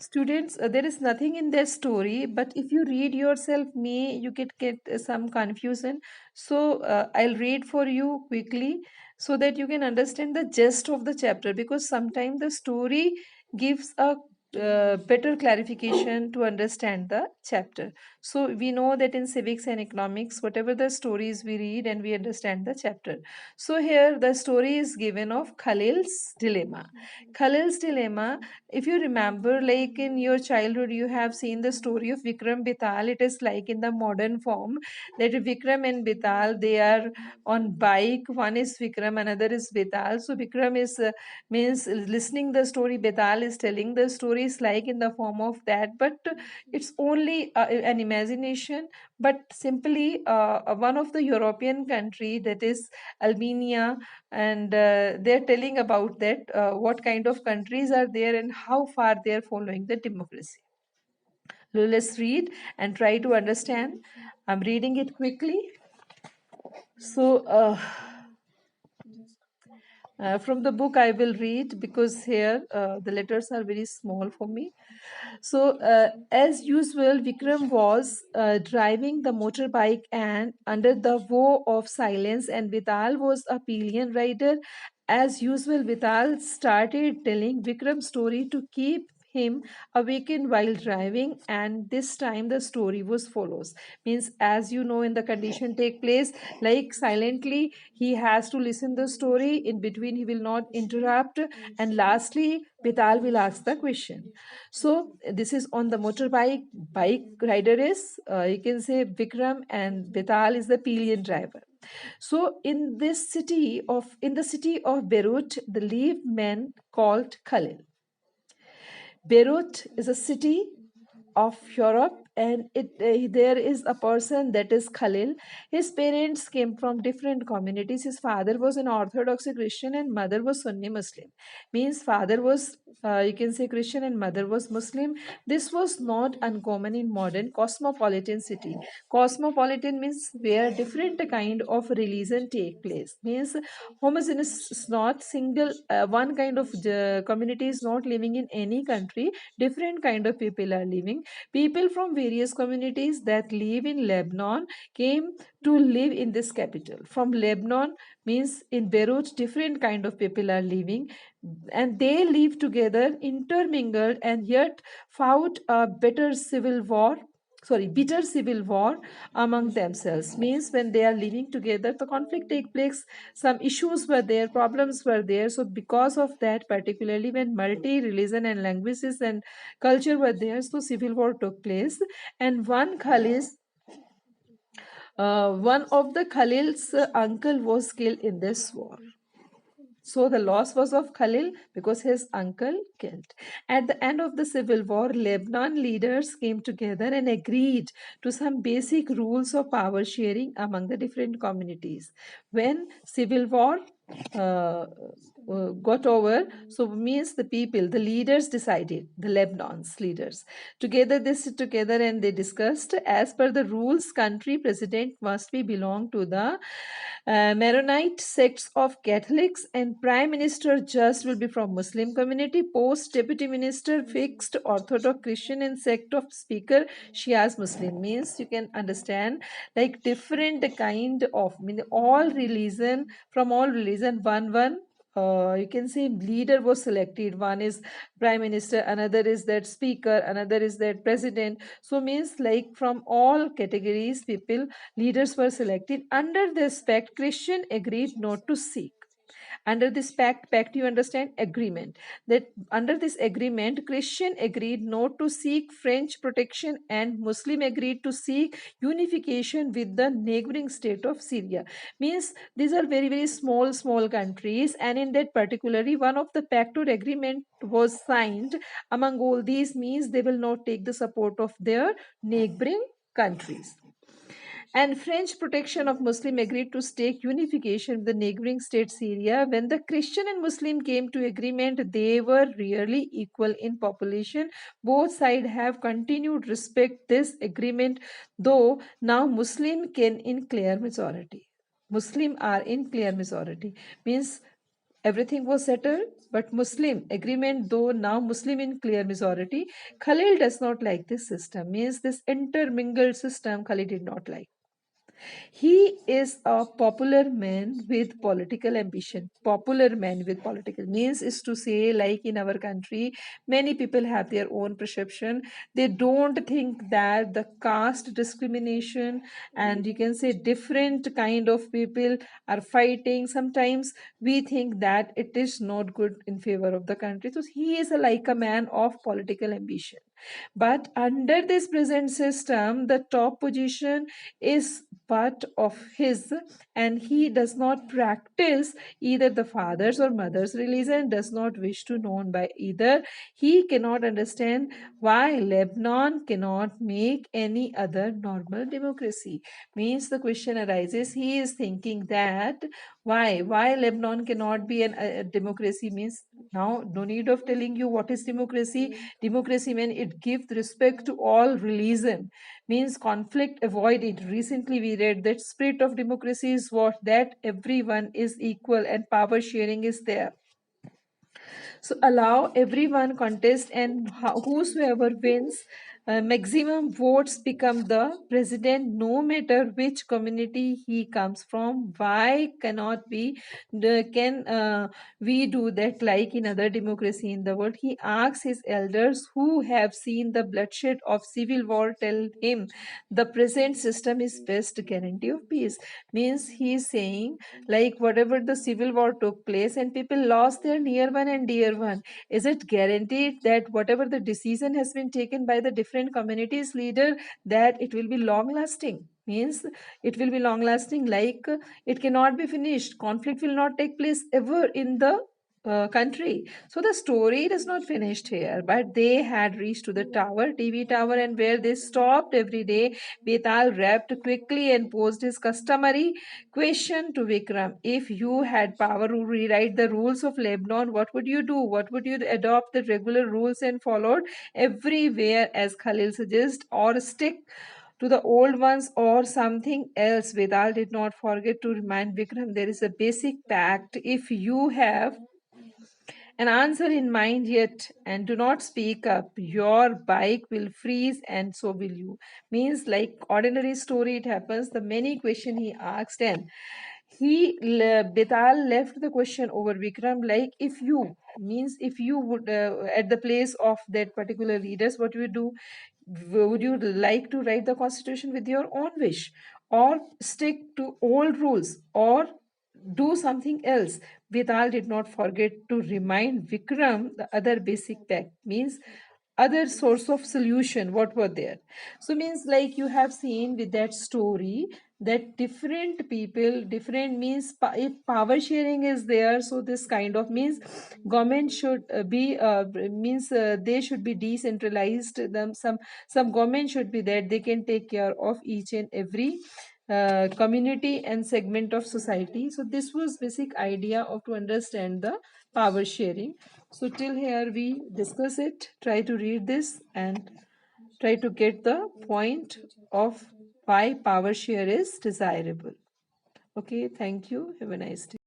Students, there is nothing in their story, but if you read yourself, you get some confusion. So I'll read for you quickly so that you can understand the gist of the chapter, because sometimes the story gives a better clarification to understand the chapter. So we know that in civics and economics, whatever the stories we read and we understand the chapter. So here the story is given of Khalil's dilemma. Khalil's dilemma, if you remember, like in your childhood, you have seen the story of Vikram Bital. It is like in the modern form that Vikram and Bital, they are on bike. One is Vikram, another is Bital. So Vikram is means listening the story. Bital is telling the stories like in the form of that, but it's only an imagination. But simply, one of the European country, that is Albania, and they're telling about that what kind of countries are there and how far they are following the democracy. Let's read and try to understand. I'm reading it quickly. So from the book I will read, because here the letters are very small for me. So as usual, Vikram was driving the motorbike and under the vow of silence, and Vital was a pillion rider. As usual, Vital started telling Vikram's story to keep him awakened while driving, and this time the story was follows. Means, as you know, in the condition take place like silently, he has to listen the story. In between, he will not interrupt, and lastly, Vital will ask the question. So this is on the motorbike. Bike rider is you can say Vikram, and Vital is the pillion driver. So in the city of Beirut, the live men called Khalil. Beirut is a city of Europe, and there is a person that is Khalil. His parents came from different communities. His father was an Orthodox Christian and mother was Sunni Muslim. Means father was you can say Christian and mother was Muslim. This was not uncommon in modern cosmopolitan city. Cosmopolitan means where different kind of religion take place. Means homogeneous is not single one kind of community is not living in any country. Different kind of people are living. People from various communities that live in Lebanon came to live in this capital. From Lebanon means in Beirut, different kind of people are living, and they live together, intermingled, and yet fought a bitter civil war among themselves. Means when they are living together, the conflict take place, some issues were there, problems were there. So because of that, particularly when multi religion and languages and culture were there, so civil war took place. And one of the Khalil's uncle was killed in this war. So the loss was of Khalil because his uncle killed. At the end of the civil war, Lebanon leaders came together and agreed to some basic rules of power sharing among the different communities. When civil war got over, so means the people, the leaders decided, the Lebanon's leaders, together they sit together and they discussed, as per the rules, country president must be belong to the Maronite sects of Catholics, and Prime Minister just will be from Muslim community. Post Deputy Minister fixed Orthodox Christian, and sect of Speaker Shias Muslim. Means you can understand like different kind of all religion, from all religion, one you can say leader was selected. One is prime minister, another is that speaker, another is that president. So means like from all categories people, leaders were selected. Under this pact, Christian agreed not to seek. Under this pact, you understand, agreement, that under this agreement, Christian agreed not to seek French protection, and Muslim agreed to seek unification with the neighboring state of Syria. Means these are very very small countries, and in that particularly one of the pact or agreement was signed among all these. Means they will not take the support of their neighboring countries. And French protection of Muslim agreed to stake unification with the neighboring state Syria. When the Christian and Muslim came to agreement, they were really equal in population. Both sides have continued respect this agreement, though now Muslim can in clear majority. Muslim are in clear majority. Means Everything was settled, but Muslim agreement, though now Muslim in clear majority, Khalil does not like this system. Means this intermingled system Khalil did not like. He is a popular man with political ambition. Popular man with political means is to say, like in our country, many people have their own perception. They don't think that the caste discrimination and you can say different kind of people are fighting. Sometimes we think that it is not good in favor of the country. So he is like a man of political ambition. But under this present system, the top position is part of his, and he does not practice either the father's or mother's religion, does not wish to known by either. He cannot understand why Lebanon cannot make any other normal democracy. Means the question arises, he is thinking that why Lebanon cannot be a democracy. Means now no need of telling you what is democracy. Democracy means it gives respect to all religion, means conflict avoided. Recently we read that spirit of democracy is what, that everyone is equal and power sharing is there. So allow everyone contest, and whosoever wins maximum votes become the president, no matter which community he comes from. Why cannot be can we do that like in other democracy in the world? He asks his elders who have seen the bloodshed of civil war, tell him the present system is best guarantee of peace. Means he is saying, like whatever the civil war took place and people lost their near one and dear one, is it guaranteed that whatever the decision has been taken by the different communities leader, that it will be long lasting? Means it will be long lasting, like it cannot be finished, conflict will not take place ever in the country. So the story does not finish here, but they had reached to the tower, TV tower, and where they stopped every day. Betal rapped quickly and posed his customary question to Vikram. If you had power to rewrite the rules of Lebanon, what would you do? What would you adopt the regular rules and followed everywhere, as Khalil suggests, or stick to the old ones or something else? Vedal did not forget to remind Vikram there is a basic pact. If you have an answer in mind yet and do not speak up, your bike will freeze and so will you. Means like ordinary story it happens, the many question he asked, and Betal left the question over Vikram, like if you, means if you would at the place of that particular leaders, what you would do? Would you like to write the constitution with your own wish, or stick to old rules, or do something else? Vedal did not forget to remind Vikram the other basic fact, means other source of solution what were there. So means like you have seen with that story that different people, different means if power sharing is there, so this kind of means government should be means they should be decentralized. Them some government should be that they can take care of each and every community and segment of society. So this was basic idea of to understand the power sharing. So till here we discuss it. Try to read this and try to get the point of why power share is desirable. Okay, thank you. Have a nice day.